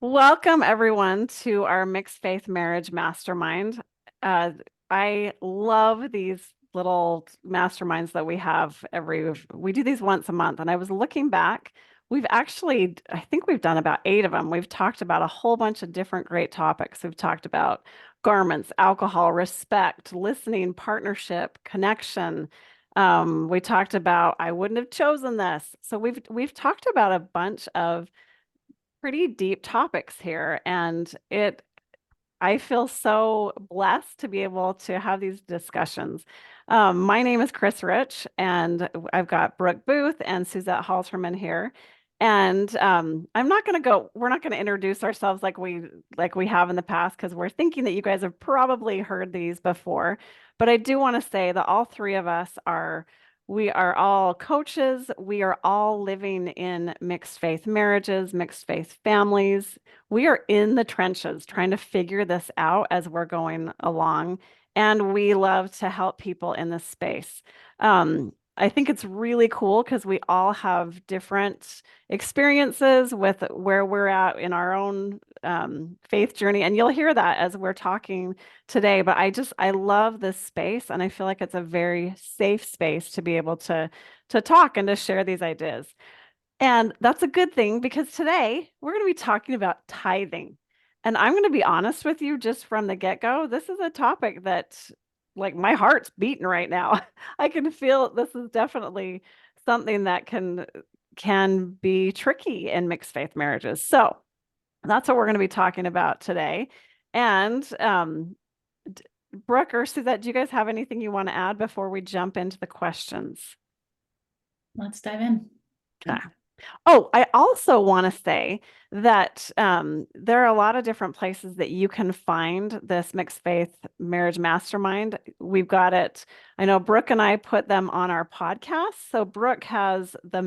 Welcome, everyone, to our Mixed Faith Marriage Mastermind. Uh, I love these little masterminds that we have we do these once a month. And I was looking back, I think we've done about 8 of them. We've talked about a whole bunch of different great topics. We've talked about garments, alcohol, respect, listening, partnership, connection. We talked about I wouldn't have chosen this. So we've talked about a bunch of pretty deep topics here, and it I feel so blessed to be able to have these discussions. My name is Chris Rich, and I've got Brooke Booth and Suzette Halterman here. And we're not going to introduce ourselves like we have in the past because we're thinking that you guys have probably heard these before. But I do want to say that all three of us we are all coaches. We are all living in mixed faith marriages, mixed faith families. We are in the trenches trying to figure this out as we're going along, and we love to help people in this space. I think it's really cool because we all have different experiences with where we're at in our own faith journey, and you'll hear that as we're talking today. But I love this space, and I feel like it's a very safe space to be able to talk and to share these ideas. And that's a good thing because today we're going to be talking about tithing. And I'm going to be honest with you just from the get-go. This is a topic that, like, my heart's beating right now. I can feel this is definitely something that can be tricky in mixed faith marriages. So that's what we're going to be talking about today. And Brooke or Suzette, do you guys have anything you want to add before we jump into the questions? Let's dive in. Okay. Oh, I also want to say that there are a lot of different places that you can find this mixed faith marriage mastermind. We've got it. I know Brooke and I put them on our podcast. So Brooke has the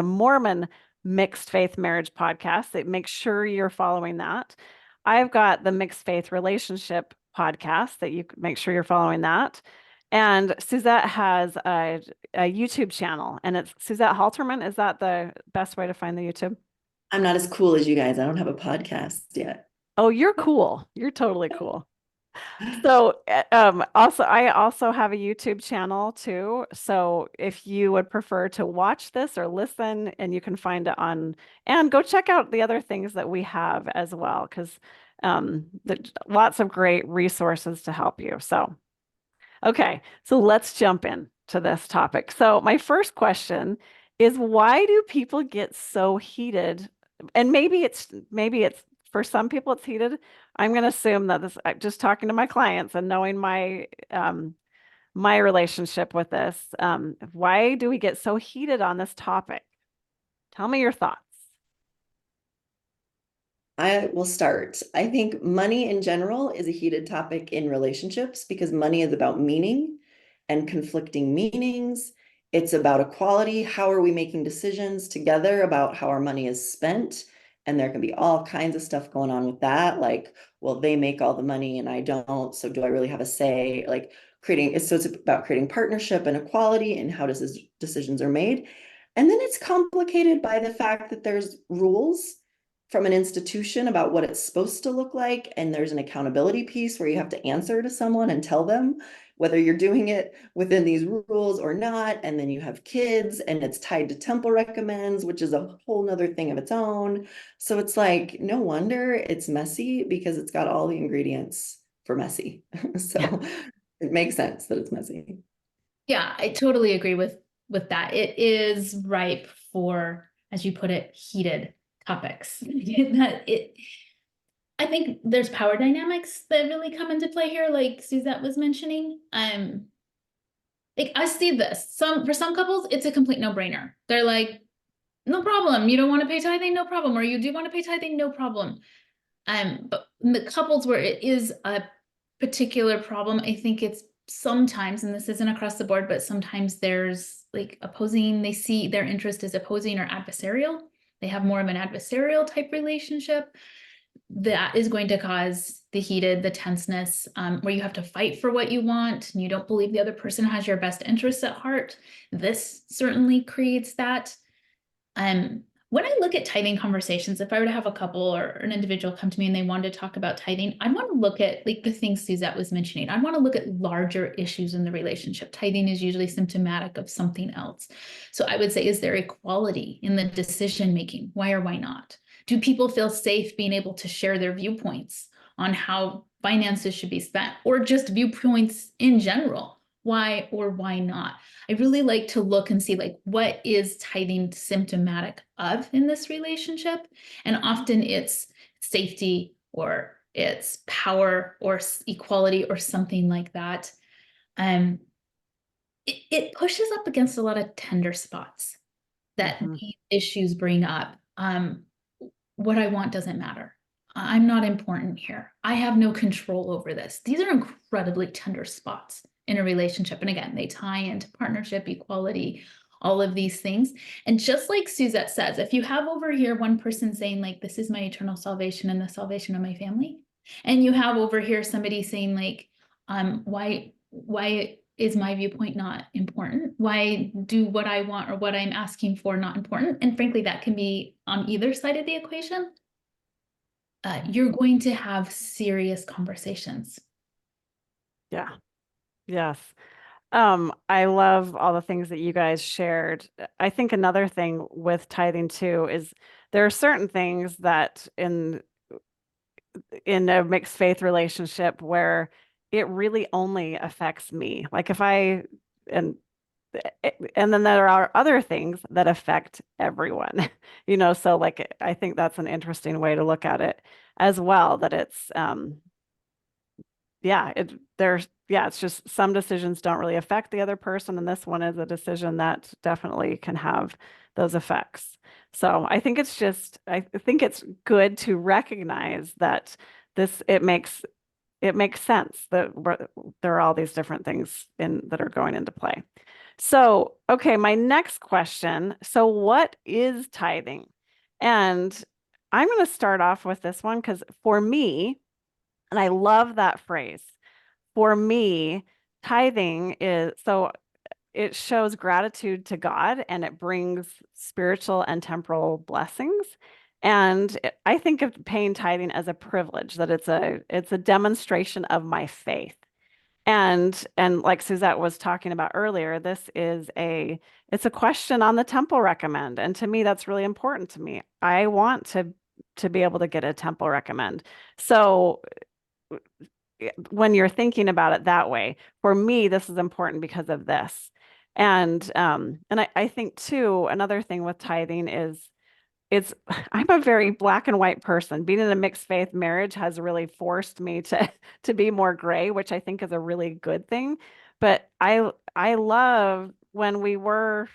Mormon mixed faith marriage podcast. That make sure you're following that. I've got the mixed faith relationship podcast that you make sure you're following that. And Suzette has a YouTube channel, and it's Suzette Halterman. Is that the best way to find the YouTube? I'm not as cool as you guys. I don't have a podcast yet. Oh, you're cool. You're totally cool. So, I also have a YouTube channel too. So if you would prefer to watch this or listen, and you can find it and go check out the other things that we have as well, because there's lots of great resources to help you. So, okay, so let's jump in to this topic. So my first question is, why do people get so heated? And maybe it's for some people it's heated. I'm going to assume that just talking to my clients and knowing my relationship with this, why do we get so heated on this topic? Tell me your thoughts. I will start. I think money in general is a heated topic in relationships because money is about meaning and conflicting meanings. It's about equality. How are we making decisions together about how our money is spent? And there can be all kinds of stuff going on with that. Like, well, they make all the money and I don't. So do I really have a say? Like so it's about creating partnership and equality and how decisions are made. And then it's complicated by the fact that there's rules from an institution about what it's supposed to look like. And there's an accountability piece where you have to answer to someone and tell them whether you're doing it within these rules or not. And then you have kids and it's tied to temple recommends, which is a whole nother thing of its own. So it's like, no wonder it's messy because it's got all the ingredients for messy. Yeah. So it makes sense that it's messy. Yeah, I totally agree with that. It is ripe for, as you put it, heated topics. I think there's power dynamics that really come into play here, like Suzette was mentioning. Like I see this. For some couples, it's a complete no-brainer. They're like, no problem. You don't want to pay tithing, no problem. Or you do want to pay tithing, no problem. But the couples where it is a particular problem, I think it's sometimes, and this isn't across the board, but sometimes there's like opposing, they see their interest as opposing or adversarial. They have more of an adversarial type relationship. That is going to cause the tenseness, where you have to fight for what you want and you don't believe the other person has your best interests at heart. This certainly creates that. when I look at tithing conversations, if I were to have a couple or an individual come to me and they wanted to talk about tithing, I'd want to look at like the things Suzette was mentioning. I'd want to look at larger issues in the relationship. Tithing is usually symptomatic of something else. So I would say, is there equality in the decision making? Why or why not? Do people feel safe being able to share their viewpoints on how finances should be spent, or just viewpoints in general? Why or why not? I really like to look and see like what is tithing symptomatic of in this relationship. And often it's safety or it's power or equality or something like that. It pushes up against a lot of tender spots that these issues bring up. What I want doesn't matter. I'm not important here. I have no control over this. These are incredibly tender spots in a relationship. And again, they tie into partnership, equality, all of these things. And just like Suzette says, if you have over here one person saying like, this is my eternal salvation and the salvation of my family, and you have over here somebody saying like, why is my viewpoint not important? Why do what I want or what I'm asking for not important? And frankly, that can be on either side of the equation. You're going to have serious conversations. Yeah. Yes. I love all the things that you guys shared. I think another thing with tithing too is there are certain things that in a mixed faith relationship where it really only affects me. Like if I and and then there are other things that affect everyone, so like I think that's an interesting way to look at it as well, that it's it's just some decisions don't really affect the other person, and this one is a decision that definitely can have those effects. So I think it's good to recognize that it makes sense that there are all these different things that are going into play. So, okay, my next question. So what is tithing? And I'm going to start off with this one because for me, and I love that phrase. For me, tithing is so it shows gratitude to God and it brings spiritual and temporal blessings. And I think of paying tithing as a privilege, that it's a demonstration of my faith. And like Suzette was talking about earlier, it's a question on the temple recommend. And to me, that's really important to me. I want to be able to get a temple recommend. So when you're thinking about it that way, for me, this is important because of this. And I think too, another thing with tithing is I'm a very black and white person. Being in a mixed faith marriage has really forced me to be more gray, which I think is a really good thing. But I love when we were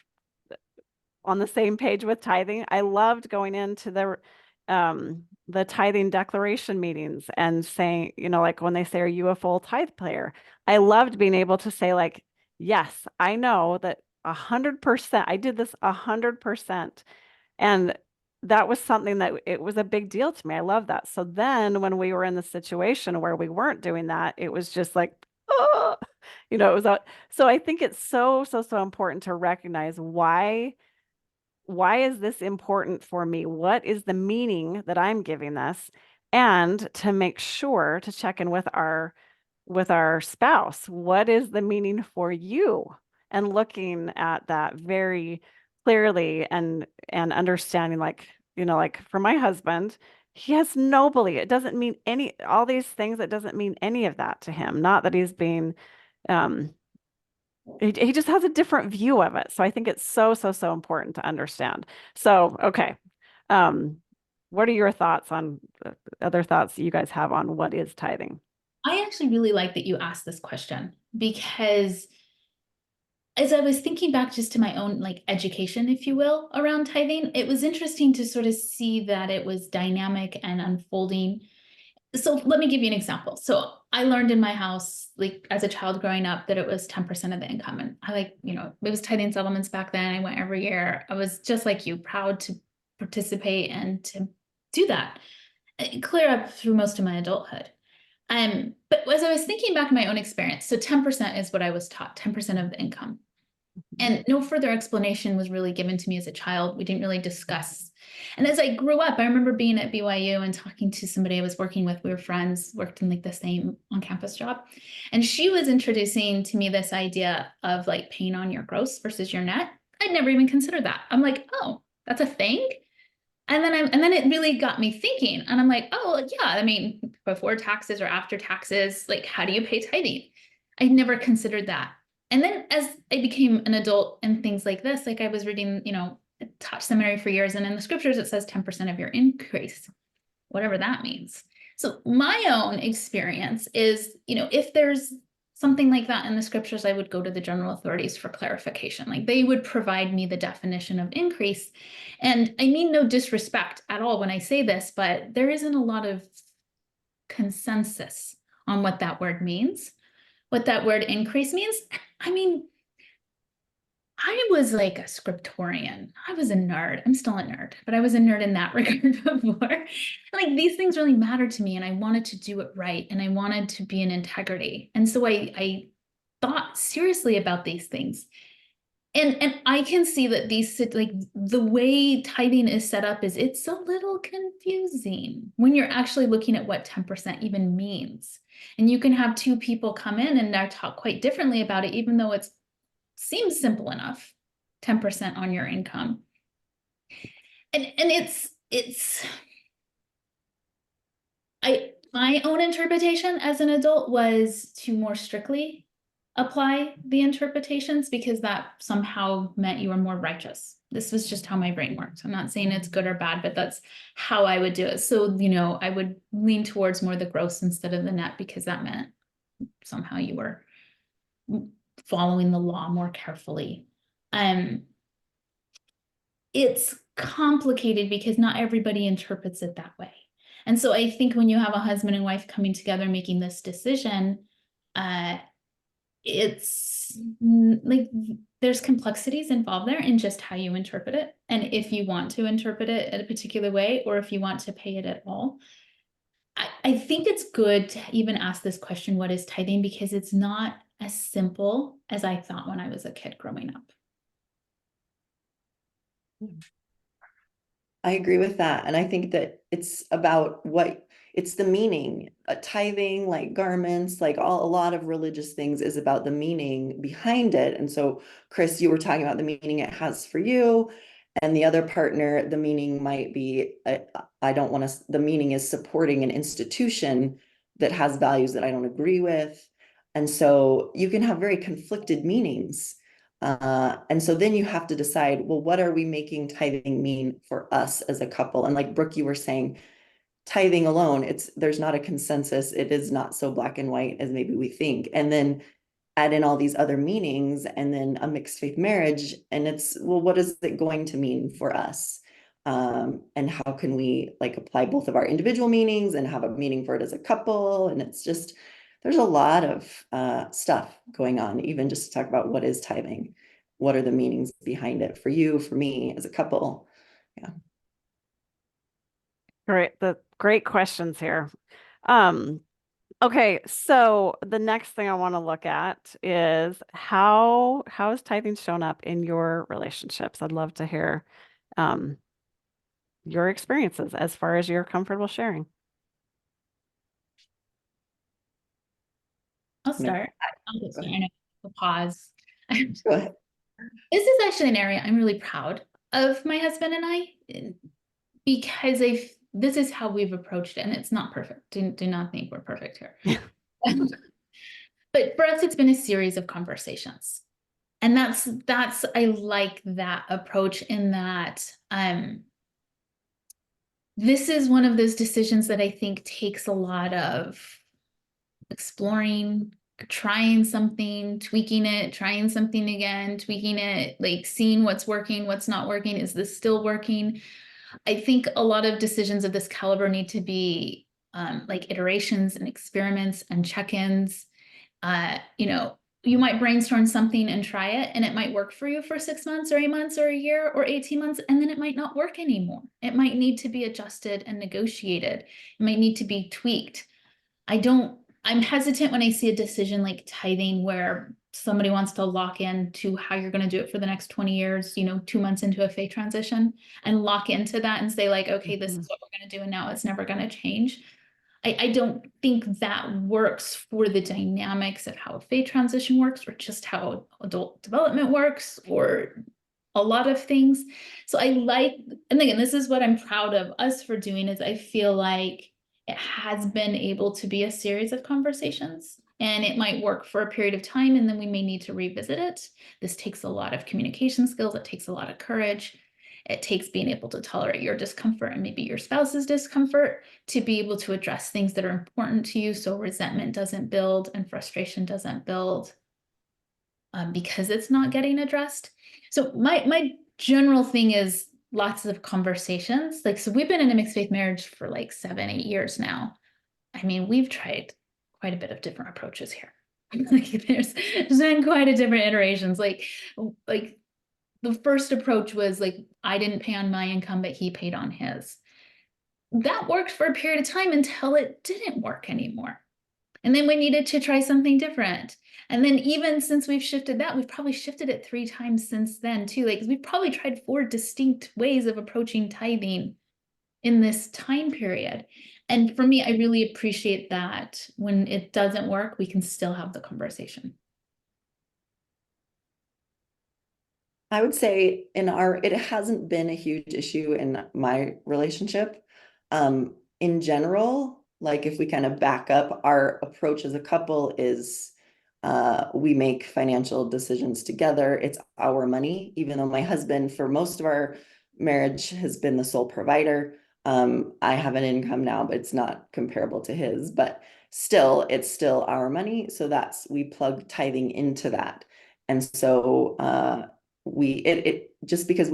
on the same page with tithing. I loved going into the tithing declaration meetings and saying, like when they say, "Are you a full tithe player?" I loved being able to say, like, "Yes, I know that 100%. I did this 100%." And that was something that it was a big deal to me. I love that. So then when we were in the situation where we weren't doing that, it was just like, oh, it was so I think it's so, so, so important to recognize why is this important for me? What is the meaning that I'm giving this? And to make sure to check in with our spouse. What is the meaning for you? And looking at that very clearly and understanding, like for my husband, he has no belief. It doesn't mean all these things. It doesn't mean any of that to him. Not that he's being um he just has a different view of it. So I think it's so, so, so important to understand. So, okay. What are your thoughts on other thoughts that you guys have on what is tithing? I actually really like that you asked this question, because as I was thinking back just to my own like education, if you will, around tithing, it was interesting to sort of see that it was dynamic and unfolding. So let me give you an example. So I learned in my house, like as a child growing up, that it was 10% of the income. And I it was tithing settlements back then. I went every year. I was just like you, proud to participate and to do that. Clear up through most of my adulthood. But as I was thinking back in my own experience, so 10% is what I was taught, 10% of the income. And no further explanation was really given to me as a child. We didn't really discuss. And as I grew up, I remember being at BYU and talking to somebody I was working with. We were friends, worked in like the same on-campus job. And she was introducing to me this idea of like paying on your gross versus your net. I'd never even considered that. I'm like, oh, that's a thing. And then it really got me thinking. And I'm like, oh, yeah, I mean, before taxes or after taxes, like, how do you pay tithing? I never considered that. And then as I became an adult and things like this, like I was reading, taught seminary for years, and in the scriptures, it says 10% of your increase, whatever that means. So my own experience is, if there's something like that in the scriptures, I would go to the general authorities for clarification. Like they would provide me the definition of increase. And I mean no disrespect at all when I say this, but there isn't a lot of consensus on what that word means, what that word increase means. I mean, I was like a scriptorian. I was a nerd. I'm still a nerd, but I was a nerd in that regard before. Like these things really mattered to me, and I wanted to do it right, and I wanted to be in integrity. And so I thought seriously about these things. And I can see that like the way tithing is set up is it's a little confusing when you're actually looking at what 10% even means. And you can have two people come in and they're talk quite differently about it, even though it seems simple enough, 10% on your income. And my own interpretation as an adult was to more strictly apply the interpretations, because that somehow meant you were more righteous. This was just how my brain works. I'm not saying it's good or bad, but that's how I would do it. So, I would lean towards more the gross instead of the net, because that meant somehow you were following the law more carefully. It's complicated because not everybody interprets it that way. And so I think when you have a husband and wife coming together making this decision, it's like there's complexities involved there in just how you interpret it. And if you want to interpret it in a particular way, or if you want to pay it at all. I think it's good to even ask this question, what is tithing? Because it's not as simple as I thought when I was a kid growing up. I agree with that. And I think that it's about it's the meaning. Tithing, like garments, like a lot of religious things is about the meaning behind it. And so, Chris, you were talking about the meaning it has for you. And the other partner, the meaning might be, the meaning is supporting an institution that has values that I don't agree with. And so you can have very conflicted meanings. And so then you have to decide, well, what are we making tithing mean for us as a couple? And like Brooke, you were saying, tithing alone, there's not a consensus. It is not so black and white as maybe we think. And then add in all these other meanings, and then a mixed faith marriage. And it's, well, what is it going to mean for us? And how can we like apply both of our individual meanings and have a meaning for it as a couple? And it's just, there's a lot of stuff going on, even just to talk about what is tithing, what are the meanings behind it for you, for me as a couple. Yeah. Great questions here. Okay, so the next thing I want to look at is how has tithing shown up in your relationships? I'd love to hear your experiences as far as you're comfortable sharing. I'll start. I'll start. I know. I'll pause. Go ahead. This is actually an area I'm really proud of my husband and I, because this is how we've approached it, and it's not perfect. Do not think we're perfect here. But for us, it's been a series of conversations. And that's I like that approach, in that this is one of those decisions that I think takes a lot of exploring, trying something, tweaking it, trying something again, tweaking it, like seeing what's working, what's not working. Is this still working? I think a lot of decisions of this caliber need to be like iterations and experiments and check-ins. You might brainstorm something and try it, and it might work for you for 6 months or 8 months or a year or 18 months, and then it might not work anymore. It might need to be adjusted and negotiated. It might need to be tweaked. I'm hesitant when I see a decision like tithing where somebody wants to lock in to how you're going to do it for the next 20 years, 2 months into a faith transition and lock into that and say like, okay, this is what we're going to do. And now it's never going to change. I don't think that works for the dynamics of how a faith transition works or just how adult development works or a lot of things. So and again, this is what I'm proud of us for doing is I feel like it has been able to be a series of conversations and it might work for a period of time and then we may need to revisit it. This takes a lot of communication skills. It takes a lot of courage. It takes being able to tolerate your discomfort and maybe your spouse's discomfort to be able to address things that are important to you so resentment doesn't build and frustration doesn't build because it's not getting addressed. So my general thing is lots of conversations. Like, so we've been in a mixed faith marriage for like 7-8 years now. I mean, we've tried quite a bit of different approaches here. Like there's been quite a different iterations. Like the first approach was like, I didn't pay on my income, but he paid on his. That worked for a period of time until it didn't work anymore. And then we needed to try something different. And then even since we've shifted that, we've probably shifted it 3 times since then too. Like we've probably tried 4 distinct ways of approaching tithing in this time period. And for me, I really appreciate that when it doesn't work, we can still have the conversation. I would say it hasn't been a huge issue in my relationship. In general, like if we kind of back up, our approach as a couple is we make financial decisions together. It's our money, even though my husband, for most of our marriage, has been the sole provider. I have an income now, but it's not comparable to his, but still, it's still our money. So we plug tithing into that. And so just because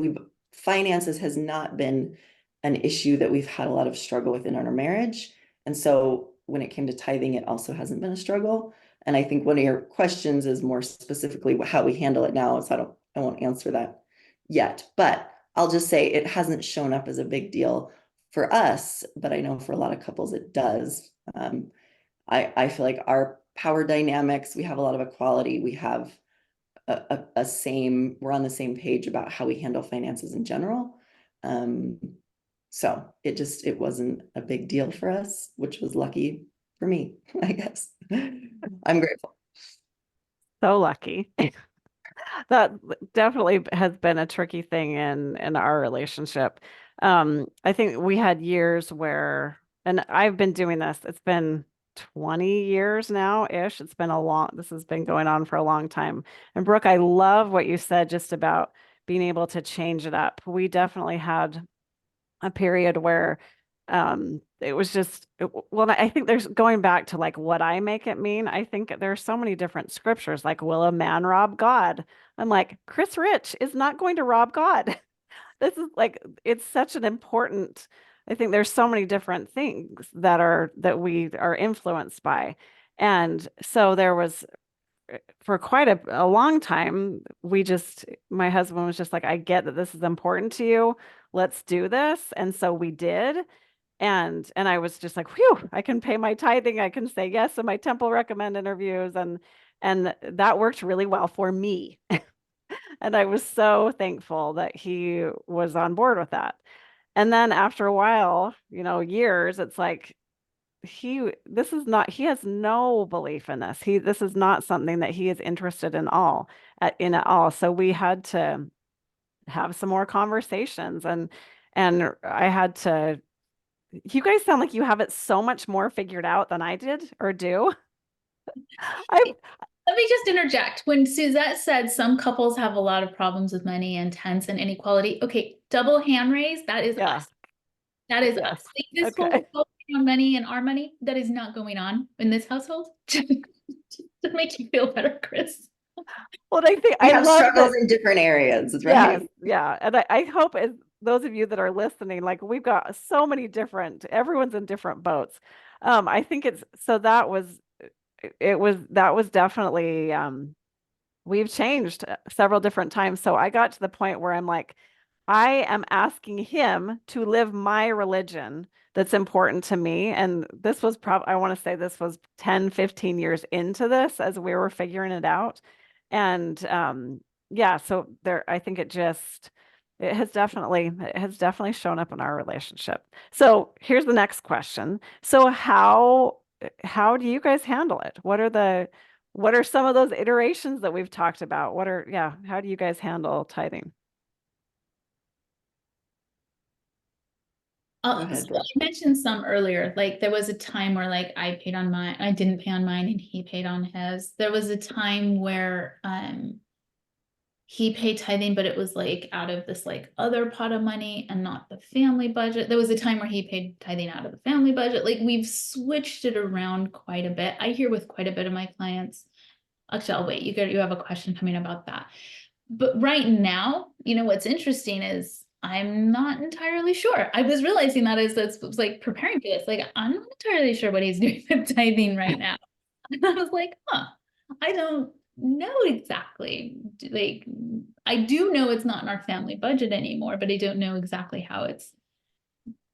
finances has not been an issue that we've had a lot of struggle with in our marriage. And so when it came to tithing, it also hasn't been a struggle. And I think one of your questions is more specifically how we handle it now. So I won't answer that yet, but I'll just say it hasn't shown up as a big deal for us, but I know for a lot of couples it does. I feel like our power dynamics, we have a lot of equality. We have we're on the same page about how we handle finances in general. So it wasn't a big deal for us, which was lucky for me, I guess. I'm grateful. So lucky. That definitely has been a tricky thing in our relationship. I think we had years where, and I've been doing this, it's been 20 years now-ish. This has been going on for a long time. And Brooke, I love what you said just about being able to change it up. We definitely had a period where it was just, well, I think there's going back to like what I make it mean. I think there's so many different scriptures, like, will a man rob God? I'm like, Chris Rich is not going to rob God. This is like, it's such an important, I think there's so many different things that we are influenced by. And so there was, for quite a long time, my husband was just like, I get that this is important to you. Let's do this. And so we did. And I was just like, whew, I can pay my tithing. I can say yes in my temple recommend interviews. And that worked really well for me. And I was so thankful that he was on board with that. And then after a while, years, it's like, he has no belief in this. This is not something that he is interested in at all. So we had to have some more conversations and I had to, you guys sound like you have it so much more figured out than I did or do. Let me just interject. When Suzette said some couples have a lot of problems with money and tense and inequality, okay, double hand raise, that is us. That is us. Like this whole focusing on money and our money, that is not going on in this household. Just to make you feel better, Chris. Well, I think we have struggles in different areas, right? Yeah. And I hope as those of you that are listening, like we've got so many everyone's in different boats. I think that was definitely, we've changed several different times. So I got to the point where I'm like, I am asking him to live my religion that's important to me. And I want to say this was 10, 15 years into this as we were figuring it out. And yeah, so there, I think it has definitely shown up in our relationship. So here's the next question. So how do you guys handle it? What are some of those iterations that we've talked about? Yeah, how do you guys handle tithing? Go So ahead, I Brooke. mentioned some earlier, like there was a time where like I didn't pay on mine and he paid on his. There was a time where he paid tithing, but it was like out of this like other pot of money and not the family budget. There was a time where he paid tithing out of the family budget. Like we've switched it around quite a bit. I hear with quite a bit of my clients. Actually, I'll wait. You have a question coming about that. But right now, what's interesting is I'm not entirely sure. I was realizing that as I was like preparing for this, like I'm not entirely sure what he's doing with tithing right now. And I was like, I don't know exactly. Like, I do know it's not in our family budget anymore, but I don't know exactly how it's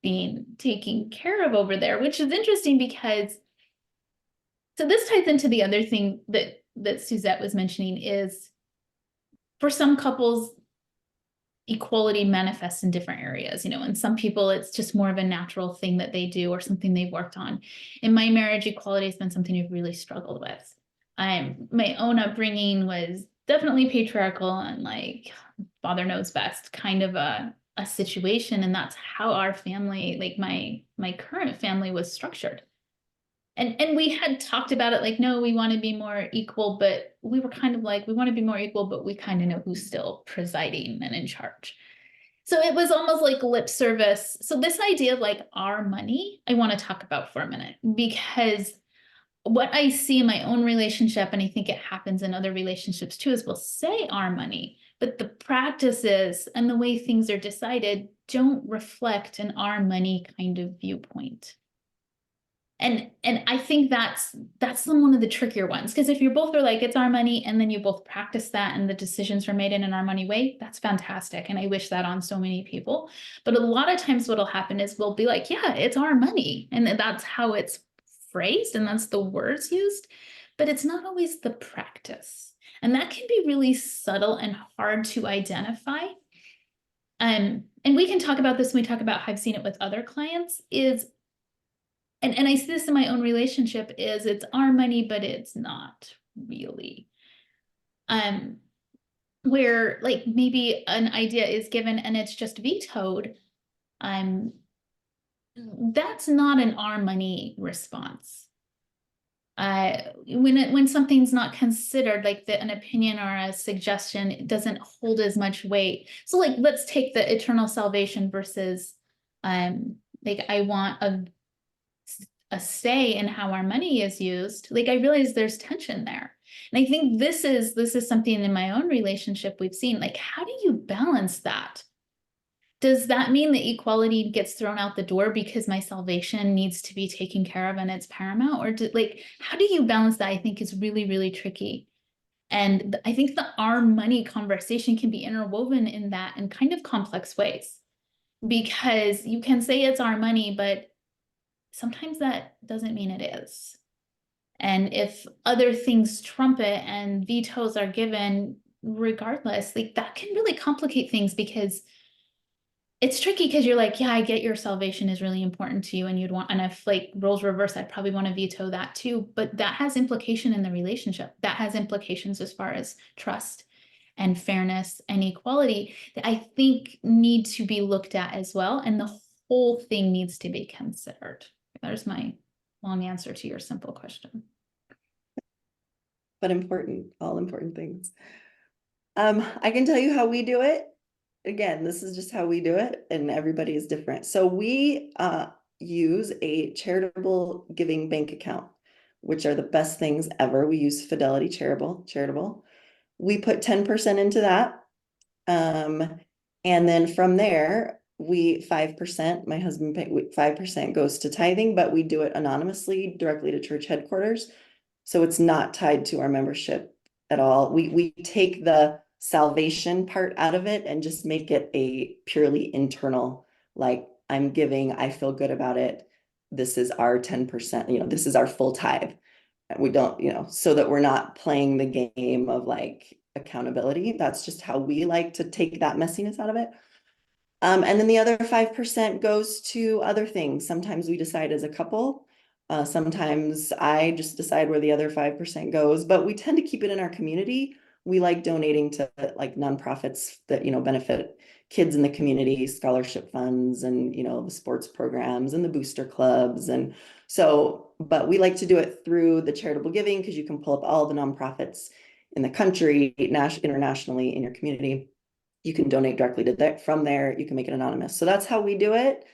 being taken care of over there, which is interesting because so this ties into the other thing that Suzette was mentioning is for some couples, equality manifests in different areas, and some people it's just more of a natural thing that they do or something they've worked on. In my marriage, equality has been something I've really struggled with. My own upbringing was definitely patriarchal and like father knows best kind of a situation, and that's how our family, like my current family, was structured. And we had talked about it like, no, we want to be more equal, but we were kind of like, we want to be more equal, but we kind of know who's still presiding and in charge. So it was almost like lip service. So this idea of like our money, I want to talk about for a minute, because what I see in my own relationship, and I think it happens in other relationships too, is we'll say our money, but the practices and the way things are decided don't reflect an our money kind of viewpoint. And I think that's one of the trickier ones, because if you're both are like it's our money and then you both practice that and the decisions are made in an our money way, that's fantastic, and I wish that on so many people. But a lot of times what'll happen is we'll be like, yeah, it's our money, and that's how it's phrased and that's the words used, but it's not always the practice, and that can be really subtle and hard to identify. And we can talk about this when we talk about how I've seen it with other clients is and I see this in my own relationship is it's our money, but it's not really. Where like maybe an idea is given and it's just vetoed. That's not an our money response. When something's not considered, like an opinion or a suggestion, it doesn't hold as much weight. So like let's take the eternal salvation versus like I want a say in how our money is used. Like I realize there's tension there. And I think this is something in my own relationship we've seen. Like, how do you balance that? Does that mean that equality gets thrown out the door because my salvation needs to be taken care of and it's paramount? Or like, how do you balance that? I think is really, really tricky. And I think the our money conversation can be interwoven in that in kind of complex ways, because you can say it's our money, but sometimes that doesn't mean it is. And if other things trump it and vetoes are given regardless, like that can really complicate things, because it's tricky because you're like, yeah, I get your salvation is really important to you and you'd want, and if like roles reverse, I'd probably want to veto that too. But that has implication in the relationship. That has implications as far as trust and fairness and equality that I think need to be looked at as well. And the whole thing needs to be considered. There's my long answer to your simple question. But important, all important things. I can tell you how we do it. Again, this is just how we do it, and everybody is different. So we use a charitable giving bank account, which are the best things ever. We use Fidelity Charitable. We put 10% into that. And then from there, 5%, my husband paid 5% goes to tithing, but we do it anonymously directly to church headquarters. So it's not tied to our membership at all. We take the salvation part out of it and just make it a purely internal, like I'm giving, I feel good about it. This is our 10%, this is our full tithe. We don't, so that we're not playing the game of like accountability. That's just how we like to take that messiness out of it. And then the other 5% goes to other things. Sometimes we decide as a couple. Sometimes I just decide where the other 5% goes, but we tend to keep it in our community. We like donating to like nonprofits that, benefit kids in the community, scholarship funds, and, the sports programs and the booster clubs. And so, but we like to do it through the charitable giving because you can pull up all the nonprofits in the country, internationally in your community. You can donate directly to that from there. You can make it anonymous. So that's how we do it.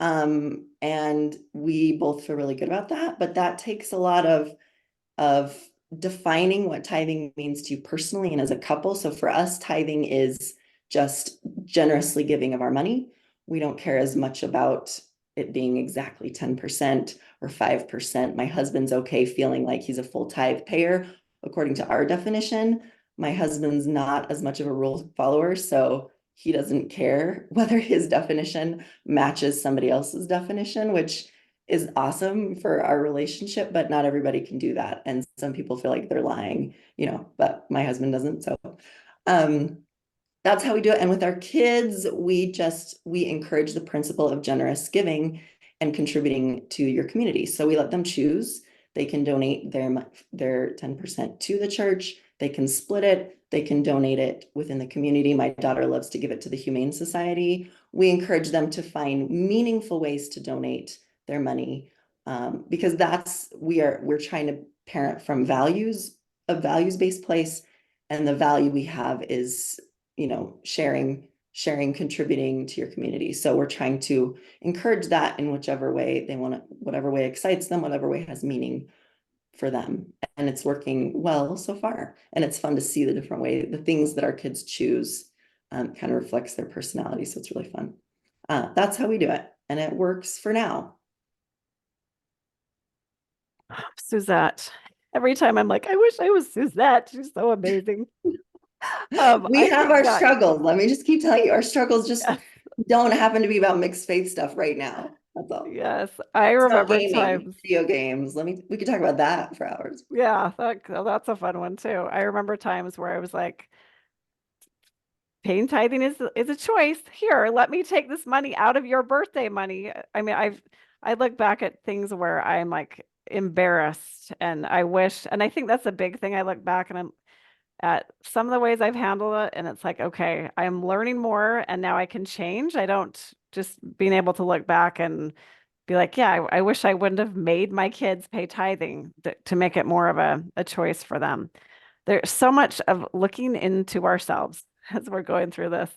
And we both feel really good about that, but that takes a lot of defining what tithing means to you personally and as a couple. So for us, tithing is just generously giving of our money. We don't care as much about it being exactly 10% or 5%. My husband's okay feeling like he's a full tithe payer according to our definition. My husband's not as much of a rule follower, so he doesn't care whether his definition matches somebody else's definition, which is awesome for our relationship, but not everybody can do that. And some people feel like they're lying, but my husband doesn't. So that's how we do it. And with our kids, we encourage the principle of generous giving and contributing to your community. So we let them choose. They can donate their 10% to the church. They can split it. They can donate it within the community. My daughter loves to give it to the Humane Society. We encourage them to find meaningful ways to donate their money, because we're trying to parent from a values-based place, and the value we have is sharing, contributing to your community. So we're trying to encourage that in whichever way they want to, whatever way excites them, whatever way has meaning for them. And it's working well so far. And it's fun to see the different way, the things that our kids choose kind of reflects their personality. So it's really fun. That's how we do it. And it works for now. Suzette. Every time I'm like, I wish I was Suzette. She's so amazing. We have our yeah, struggles. Let me just keep telling you, our struggles just yes, don't happen to be about mixed faith stuff right now. That's all. yes. I It's about remember gaming, times. video games. We could talk about that for hours. Yeah, that's a fun one too. I remember times where I was like, paying tithing is a choice. Here, let me take this money out of your birthday money. I mean, I look back at things where I'm like embarrassed and I wish, and I think that's a big thing. I look back and I'm at some of the ways I've handled it, and it's like, okay, I'm learning more and now I can change. I don't just being able to look back and be like, yeah, I wish I wouldn't have made my kids pay tithing to make it more of a choice for them. There's so much of looking into ourselves as we're going through this.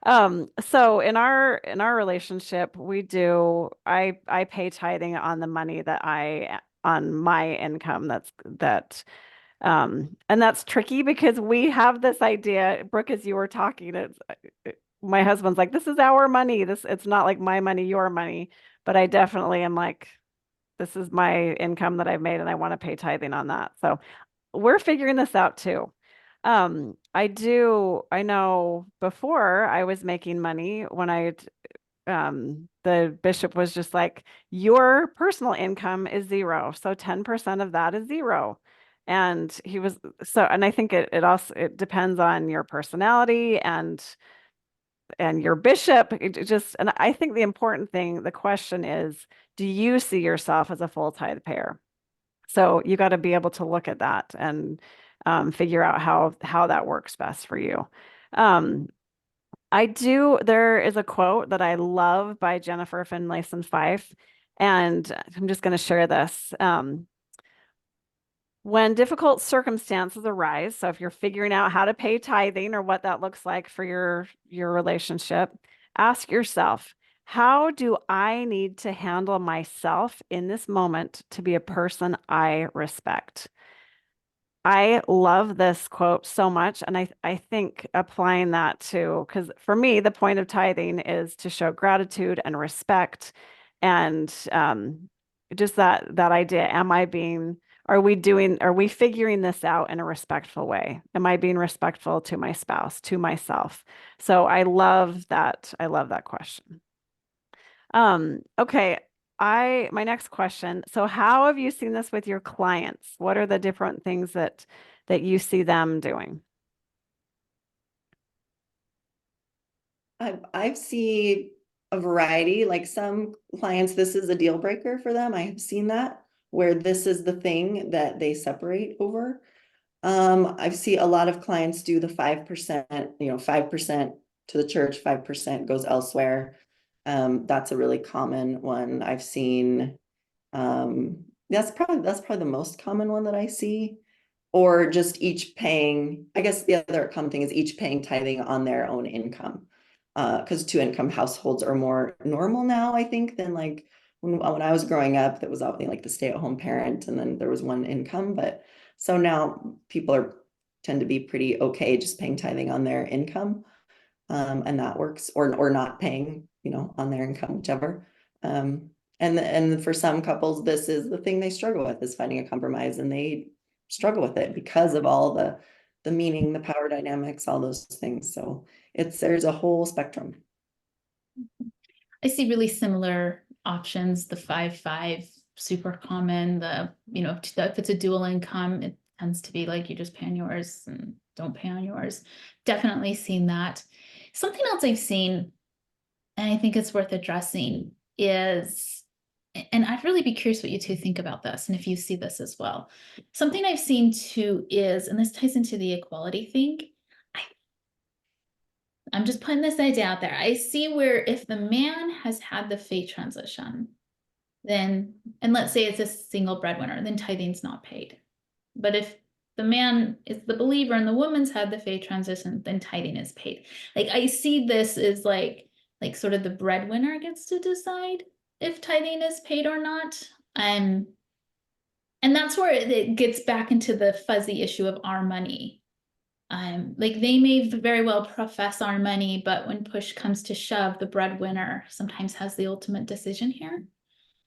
So in our relationship, I pay tithing on the money that on my income and that's tricky because we have this idea, Brooke, as you were talking, my husband's like, this is our money. It's not like my money, your money. But I definitely am like, this is my income that I've made and I want to pay tithing on that. So we're figuring this out too. I know before I was making money when the bishop was just like, your personal income is zero. So 10% of that is zero. And and I think it depends on your personality and your bishop. And I think the question is, do you see yourself as a full tithe payer? So you got to be able to look at that and figure out how that works best for you. Um, there is a quote that I love by Jennifer Finlayson Fife, and I'm just going to share this. When difficult circumstances arise, so if you're figuring out how to pay tithing or what that looks like for your relationship, ask yourself, how do I need to handle myself in this moment to be a person I respect? I love this quote so much. And I think applying that to, because for me, the point of tithing is to show gratitude and respect. And just that idea, are we figuring this out in a respectful way? Am I being respectful to my spouse, to myself? So I love that. I love that question. Okay. my next question, so how have you seen this with your clients? What are the different things that you see them doing? I've seen a variety, like some clients, this is a deal breaker for them. I have seen that where this is the thing that they separate over. I see a lot of clients do the 5%, 5% to the church, 5% goes elsewhere. That's a really common one I've seen. That's probably the most common one that I see. Or just each paying, I guess the other common thing is each paying tithing on their own income. Because two income households are more normal now, I think, than like when I was growing up, that was often like the stay-at-home parent, and then there was one income. But so now people tend to be pretty okay just paying tithing on their income. And that works, or not paying, on their income, whichever. And for some couples, this is the thing they struggle with, is finding a compromise, and they struggle with it because of all the meaning, the power dynamics, all those things. So there's a whole spectrum. I see really similar options, the 5-5, super common, if it's a dual income, it tends to be like you just pay on yours and don't pay on yours. Definitely seen that. Something else I've seen, and I think it's worth addressing, is, and I'd really be curious what you two think about this, and if you see this as well. Something I've seen too is, and this ties into the equality thing, I'm just putting this idea out there. I see where if the man has had the faith transition, then, and let's say it's a single breadwinner, then tithing's not paid. But if the man is the believer and the woman's had the faith transition, then tithing is paid. Like I see this as like sort of the breadwinner gets to decide if tithing is paid or not. And that's where it gets back into the fuzzy issue of our money. Like they may very well profess our money, but when push comes to shove, the breadwinner sometimes has the ultimate decision here,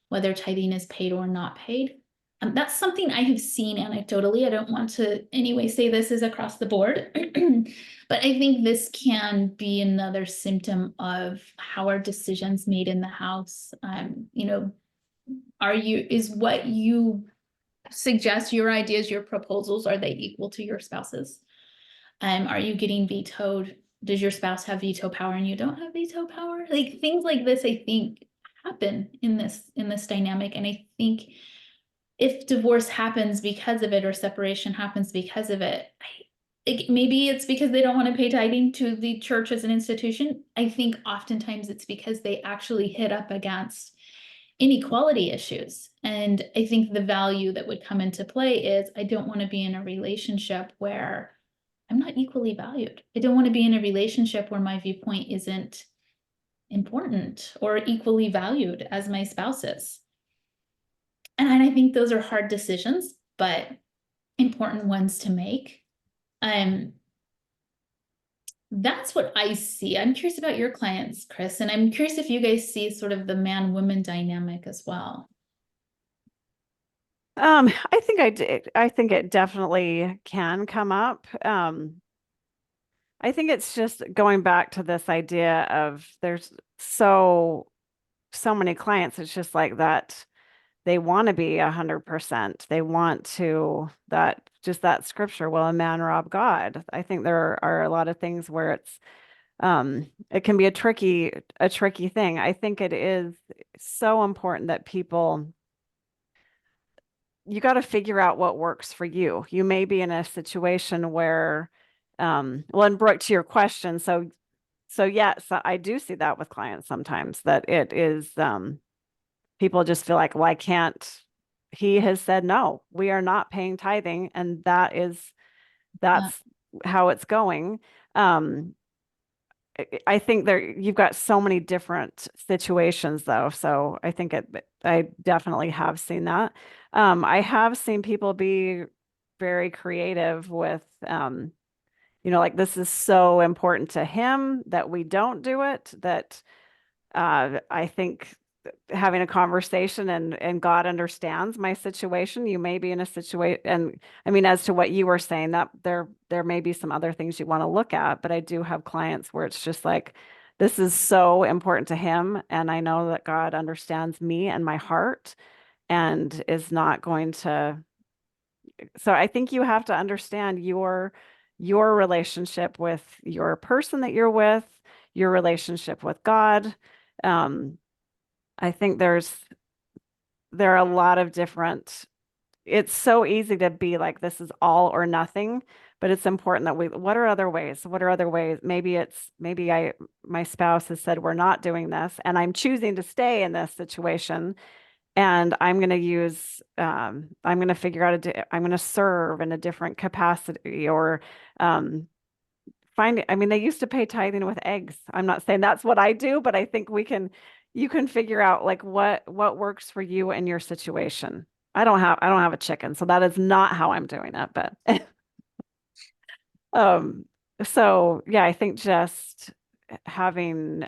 whether tithing is paid or not paid. That's something I have seen anecdotally. I don't want to anyway say this is across the board, but I think this can be another symptom of how are decisions made in the house. Is what you suggest, your ideas, your proposals, are they equal to your spouse's? Are you getting vetoed? Does your spouse have veto power and you don't have veto power? Like things like this, I think happen in this dynamic. And I think if divorce happens because of it, or separation happens because of it, maybe it's because they don't want to pay tithing to the church as an institution. I think oftentimes it's because they actually hit up against inequality issues. And I think the value that would come into play is, I don't want to be in a relationship where I'm not equally valued. I don't want to be in a relationship where my viewpoint isn't important or equally valued as my spouse's. And I think those are hard decisions, but important ones to make. That's what I see. I'm curious about your clients, Chris, and I'm curious if you guys see sort of the man-woman dynamic as well. I think I did. I think it definitely can come up. I think it's just going back to this idea of there's so many clients. It's just like that they want to be 100%. They want to that scripture, will a man rob God? I think there are a lot of things where it can be a tricky thing. I think it is so important that you got to figure out what works for you. You may be in a situation where, well, and Brooke, to your question, so yes, I do see that with clients sometimes, that it is, people just feel like, well, I can't, he has said, no, we are not paying tithing. And that's how it's going. I think you've got so many different situations though. So I think I definitely have seen that. I have seen people be very creative with, like this is so important to him that we don't do it, that I think having a conversation and God understands my situation. You may be in a situation, and I mean, as to what you were saying, that there may be some other things you want to look at, but I do have clients where it's just like, this is so important to him. And I know that God understands me and my heart and is not going to. So I think you have to understand your relationship with your person that you're with, your relationship with God. Um, I think there are a lot of different, it's so easy to be like, this is all or nothing, but it's important that what are other ways? What are other ways? Maybe my spouse has said, we're not doing this, and I'm choosing to stay in this situation. And I'm going to I'm going to figure out I'm going to serve in a different capacity or, I mean, they used to pay tithing with eggs. I'm not saying that's what I do, but I think you can figure out like what works for you and your situation. I don't have a chicken, so that is not how I'm doing it, but um, so yeah, I think just having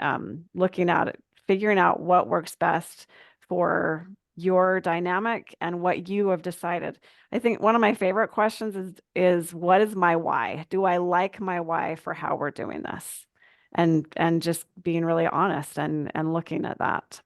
looking at it, figuring out what works best for your dynamic and what you have decided. I think one of my favorite questions is what is my why? Do I like my why for how we're doing this? And just being really honest and looking at that.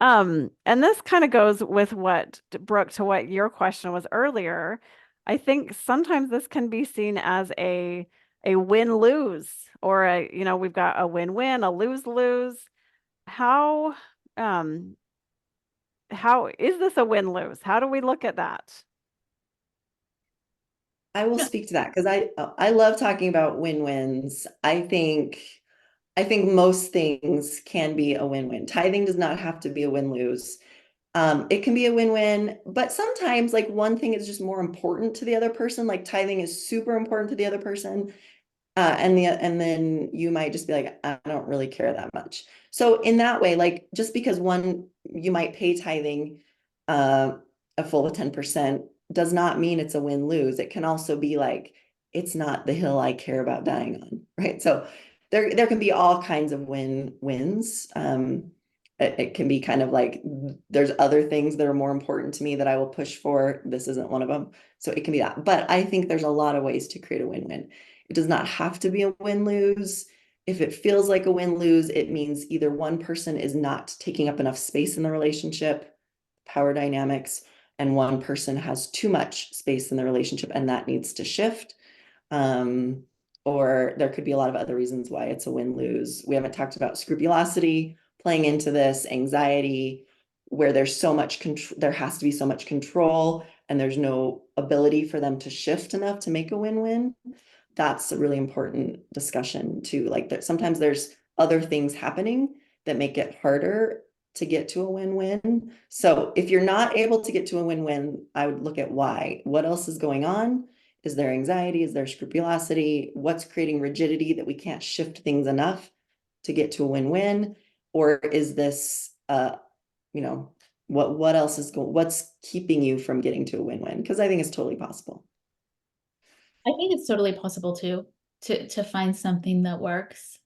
And this kind of goes with what, Brooke, to what your question was earlier. I think sometimes this can be seen as a win-lose, or we've got a win-win, a lose-lose. How um how is this a win-lose? How do we look at that? I will No, speak to that because I love talking about win-wins. I think most things can be a win-win. Tithing does not have to be a win-lose. It can be a win-win, but sometimes like one thing is just more important to the other person. Like tithing is super important to the other person. And then you might just be like, I don't really care that much. So in that way, like just because you might pay tithing uh, a full of 10% does not mean it's a win-lose. It can also be like, it's not the hill I care about dying on, right? So there can be all kinds of wins. It can be kind of like there's other things that are more important to me that I will push for. This isn't one of them. So it can be that. But I think there's a lot of ways to create a win-win. It does not have to be a win-lose. If it feels like a win-lose, it means either one person is not taking up enough space in the relationship, power dynamics, and one person has too much space in the relationship and that needs to shift. Or there could be a lot of other reasons why it's a win-lose. We haven't talked about scrupulosity playing into this, anxiety, where there's so much control, there has to be so much control and there's no ability for them to shift enough to make a win-win. That's a really important discussion too. Like that sometimes there's other things happening that make it harder to get to a win-win. So if you're not able to get to a win-win, I would look at why. What else is going on? Is there anxiety? Is there scrupulosity? What's creating rigidity that we can't shift things enough to get to a win-win? Or is this what else is what's keeping you from getting to a win-win? Because I think it's totally possible. I think it's totally possible to find something that works.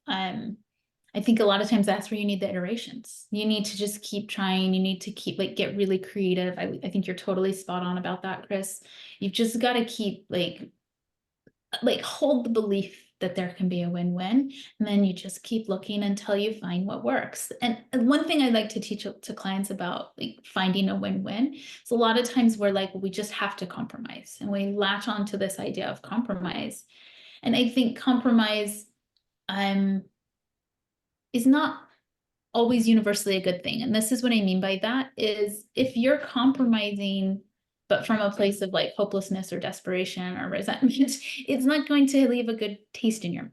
I think a lot of times that's where you need the iterations. You need to just keep trying. You need to keep get really creative. I think you're totally spot on about that, Chris. You've just got to keep like hold the belief that there can be a win-win, and then you just keep looking until you find what works. And one thing I like to teach to clients about like finding a win-win is a lot of times we're like, we just have to compromise, and we latch on to this idea of compromise. And I think compromise is not always universally a good thing. And this is what I mean by that is if you're compromising but from a place of like hopelessness or desperation or resentment, it's not going to leave a good taste in your mouth.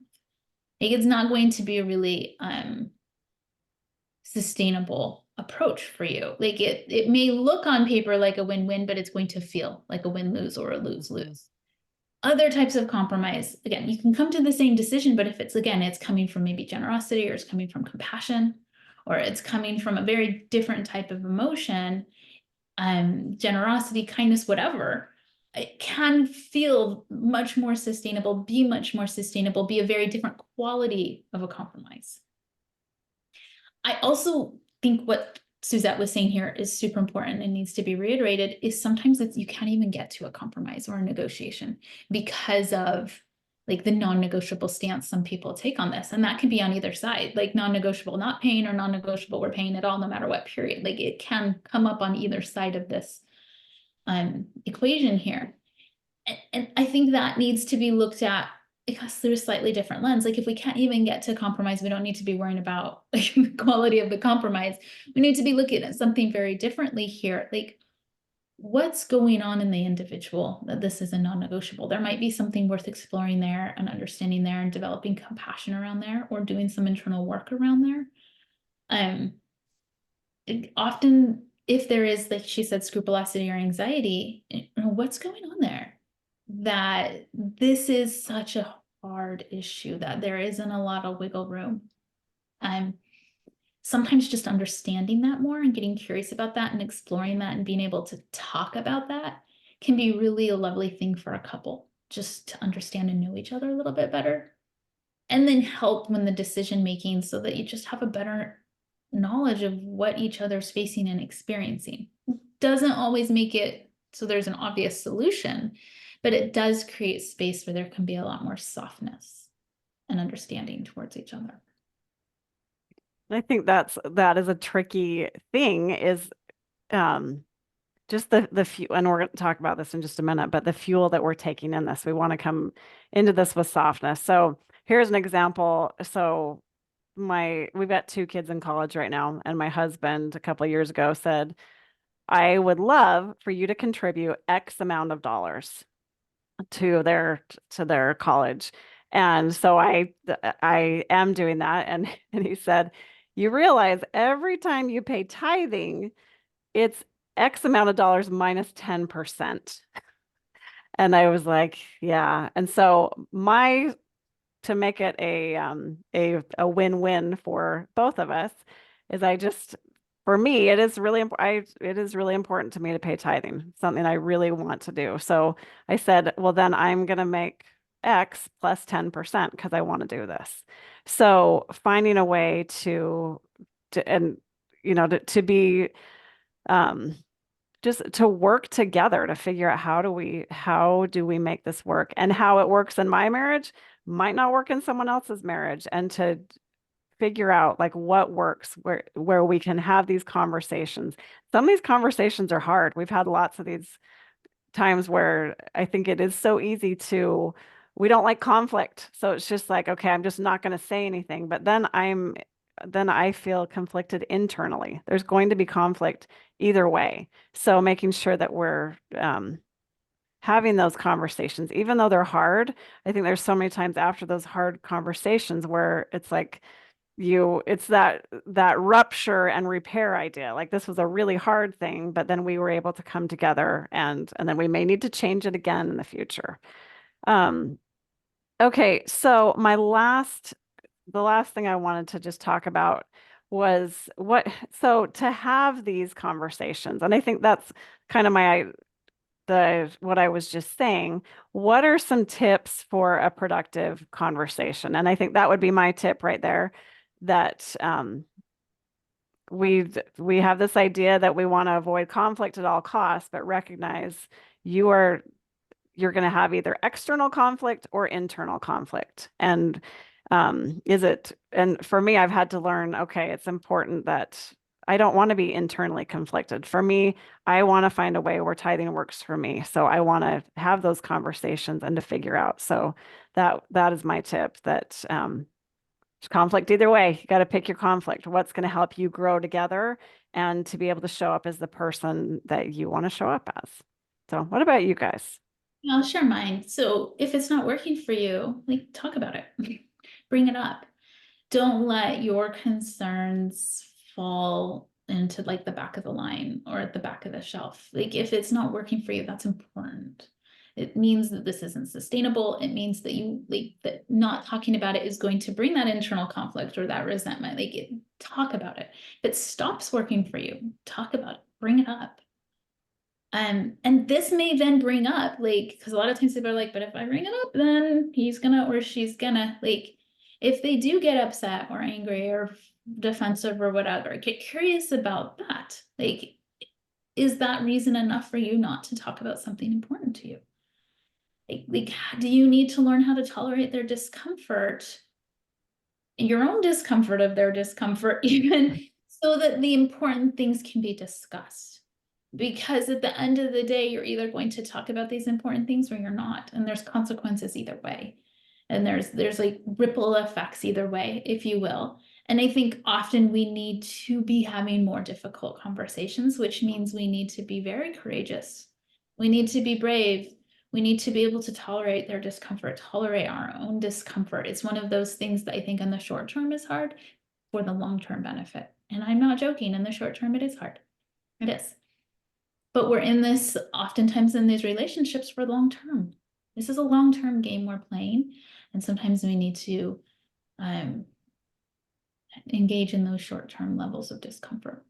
Like it's not going to be a really sustainable approach for you. Like it may look on paper like a win-win, but it's going to feel like a win-lose or a lose-lose. Other types of compromise, again, you can come to the same decision, but if it's coming from maybe generosity or it's coming from compassion, or it's coming from a very different type of emotion, generosity, kindness, whatever, it can feel much more sustainable, be much more sustainable, be a very different quality of a compromise. I also think what Suzette was saying here is super important and needs to be reiterated is sometimes you can't even get to a compromise or a negotiation because of like the non-negotiable stance some people take on this. And that can be on either side, like non-negotiable, not paying, or non-negotiable, we're paying it all no matter what period. Like it can come up on either side of this equation here. And I think that needs to be looked at because through a slightly different lens. Like if we can't even get to compromise, we don't need to be worrying about like the quality of the compromise. We need to be looking at something very differently here. Like what's going on in the individual that this is a non-negotiable? There might be something worth exploring there and understanding there and developing compassion around there, or doing some internal work around there. Often if there is, like she said, scrupulosity or anxiety, what's going on there? That this is such a hard issue that there isn't a lot of wiggle room. Sometimes just understanding that more and getting curious about that and exploring that and being able to talk about that can be really a lovely thing for a couple, just to understand and know each other a little bit better. And then help when the decision making, so that you just have a better knowledge of what each other's facing and experiencing. Doesn't always make it so there's an obvious solution, but it does create space where there can be a lot more softness and understanding towards each other. I think that is a tricky thing, is just the fuel, and we're going to talk about this in just a minute, but the fuel that we're taking in this, we want to come into this with softness. So here's an example. So we've got 2 kids in college right now, and my husband a couple of years ago said, I would love for you to contribute X amount of dollars to their college. And so I am doing that. And he said, you realize every time you pay tithing, it's X amount of dollars minus 10%. And I was like, yeah. And so to make it a win-win for both of us is for me, it is really important to me to pay tithing, something I really want to do. So I said, well, then I'm going to make X plus 10% because I want to do this. So finding a way to be just to work together to figure out how do we make this work, and how it works in my marriage might not work in someone else's marriage, and to figure out like what works, where we can have these conversations. Some of these conversations are hard. We've had lots of these times where I think it is so easy we don't like conflict. So it's just like, okay, I'm just not going to say anything. But then I feel conflicted internally. There's going to be conflict either way. So making sure that we're having those conversations, even though they're hard. I think there's so many times after those hard conversations where it's like it's that rupture and repair idea. Like this was a really hard thing, but then we were able to come together, and then we may need to change it again in the future. Okay, so the last thing I wanted to just talk about was so to have these conversations, and I think that's kind of what I was just saying. What are some tips for a productive conversation? And I think that would be my tip right there, that we have this idea that we want to avoid conflict at all costs, but recognize you're going to have either external conflict or internal conflict. And and for me, I've had to learn, okay, it's important that I don't want to be internally conflicted. For me, I want to find a way where tithing works for me. So I want to have those conversations and to figure out. So that is my tip, that there's conflict either way. You got to pick your conflict. What's going to help you grow together and to be able to show up as the person that you want to show up as. So what about you guys? I'll share mine. So if it's not working for you, like talk about it, bring it up. Don't let your concerns fall into like the back of the line or at the back of the shelf. Like if it's not working for you, that's important. It means that this isn't sustainable. It means that that not talking about it is going to bring that internal conflict or that resentment. Talk about it. If it stops working for you, talk about it, bring it up. And this may then bring up, because a lot of times people are like, but if I bring it up, then he's gonna or she's gonna, if they do get upset or angry or defensive or whatever, get curious about that. Is that reason enough for you not to talk about something important to you? Like, do you need to learn how to tolerate their discomfort, your own discomfort of their discomfort, even so that the important things can be discussed? Because at the end of the day, you're either going to talk about these important things or you're not, and there's consequences either way. And there's like ripple effects either way, if you will. And I think often we need to be having more difficult conversations, which means we need to be very courageous. We need to be brave. We need to be able to tolerate their discomfort, tolerate our own discomfort. It's one of those things that I think in the short term is hard for the long-term benefit. And I'm not joking, in the short term, it is hard. It is. But we're in this, oftentimes in these relationships for long term. This is a long-term game we're playing. And sometimes we need to engage in those short-term levels of discomfort.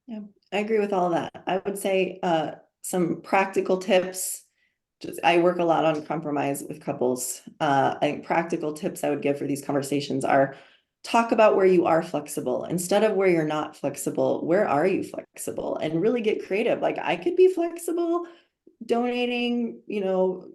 Yeah, I agree with all that. I would say some practical tips. I work a lot on compromise with couples. I think practical tips I would give for these conversations are talk about where you are flexible instead of where you're not flexible. Where are you flexible? And really get creative. Like I could be flexible donating,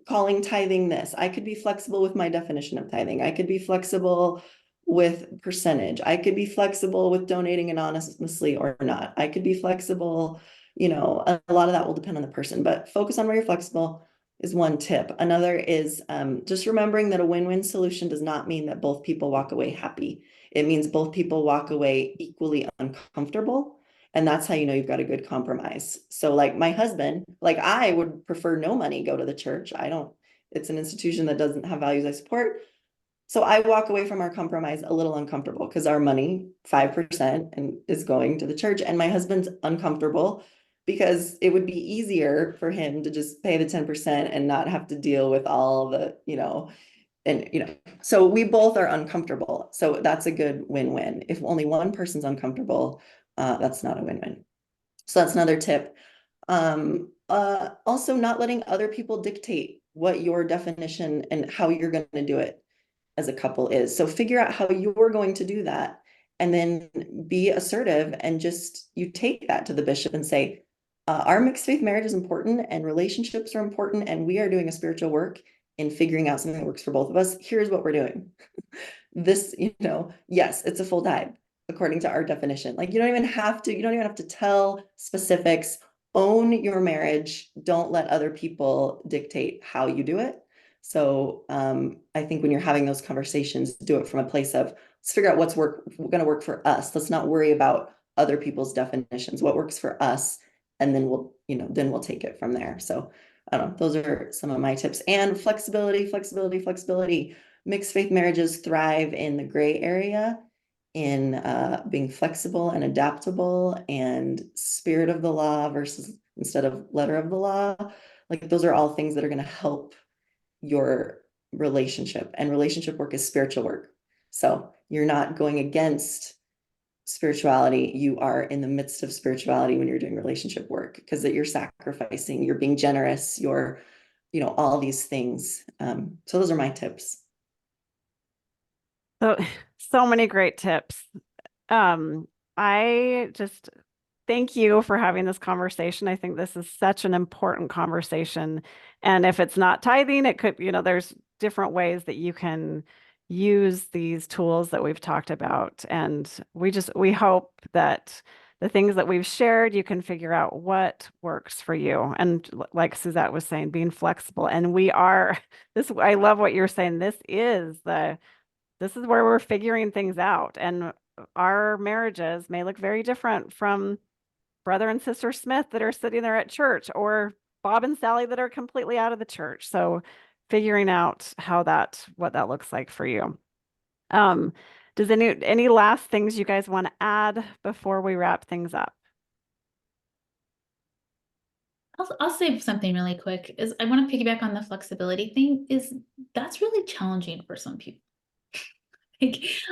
calling tithing this. I could be flexible with my definition of tithing. I could be flexible with percentage. I could be flexible with donating anonymously or not. I could be flexible, a lot of that will depend on the person, but focus on where you're flexible is one tip. Another is just remembering that a win-win solution does not mean that both people walk away happy. It means both people walk away equally uncomfortable. And that's how you know you've got a good compromise. So like my husband, like I would prefer no money go to the church. It's an institution that doesn't have values I support. So I walk away from our compromise a little uncomfortable because our money, 5%, and is going to the church. And my husband's uncomfortable because it would be easier for him to just pay the 10% and not have to deal with all the, so we both are uncomfortable. So that's a good win-win. If only one person's uncomfortable, that's not a win-win. So that's another tip. Also not letting other people dictate what your definition and how you're going to do it as a couple is. So figure out how you're going to do that and then be assertive and just you take that to the bishop and say, our mixed faith marriage is important and relationships are important and we are doing a spiritual work in figuring out something that works for both of us. Here's what we're doing. This, yes, it's a full tithe according to our definition. Like you don't even have to tell specifics. Own your marriage. Don't let other people dictate how you do it. So I think when you're having those conversations, do it from a place of let's figure out what's going to work for us. Let's not worry about other people's definitions. What works for us, and then we'll take it from there. So I don't know. Those are some of my tips. And flexibility. Mixed faith marriages thrive in the gray area, in being flexible and adaptable, and spirit of the law versus instead of letter of the law. Like those are all things that are going to help your relationship, and relationship work is spiritual work. So you're not going against spirituality. You are in the midst of spirituality when you're doing relationship work because that you're sacrificing, you're being generous, you're, all these things. So those are my tips. So many great tips. I just thank you for having this conversation. I think this is such an important conversation. And if it's not tithing, it could, there's different ways that you can use these tools that we've talked about. And we hope that the things that we've shared, you can figure out what works for you. And like Suzette was saying, being flexible. And I love what you're saying. This is where we're figuring things out. And our marriages may look very different from brother and sister Smith that are sitting there at church, or Bob and Sally that are completely out of the church. So figuring out what that looks like for you. Does any last things you guys want to add before we wrap things up? I'll say something really quick. Is I want to piggyback on the flexibility thing. That's really challenging for some people.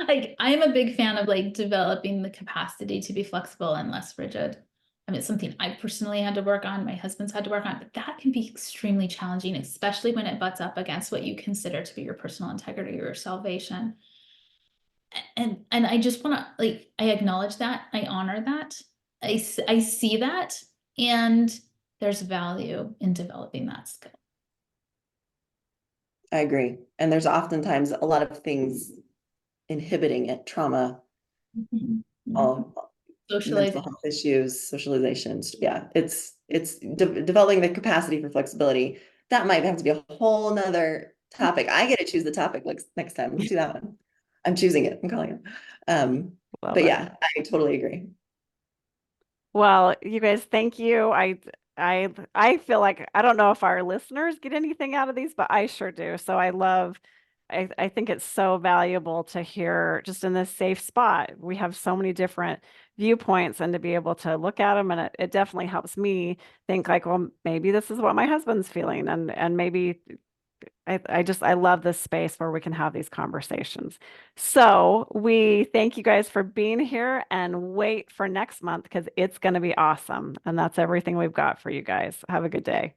Like I'm a big fan of like developing the capacity to be flexible and less rigid. I mean, it's something I personally had to work on, my husband's had to work on, but that can be extremely challenging, especially when it butts up against what you consider to be your personal integrity or your salvation. And I just want to I acknowledge that, I honor that, I see that, and there's value in developing that skill. I agree. And there's oftentimes a lot of things inhibiting it, trauma, Mhm. all mental Socializing. health issues, socializations. Yeah, it's developing the capacity for flexibility. That might have to be a whole nother topic. I get to choose the topic next time. Let's do that one. I'm choosing it. I'm calling it. Love But it. yeah, I totally agree. Well, you guys, thank you. I feel like I don't know if our listeners get anything out of these, but I sure do. So I think it's so valuable to hear just in this safe spot. We have so many different viewpoints and to be able to look at them, and it definitely helps me think like, well, maybe this is what my husband's feeling, and maybe I love this space where we can have these conversations. So we thank you guys for being here and wait for next month because it's going to be awesome. And that's everything we've got for you guys. Have a good day.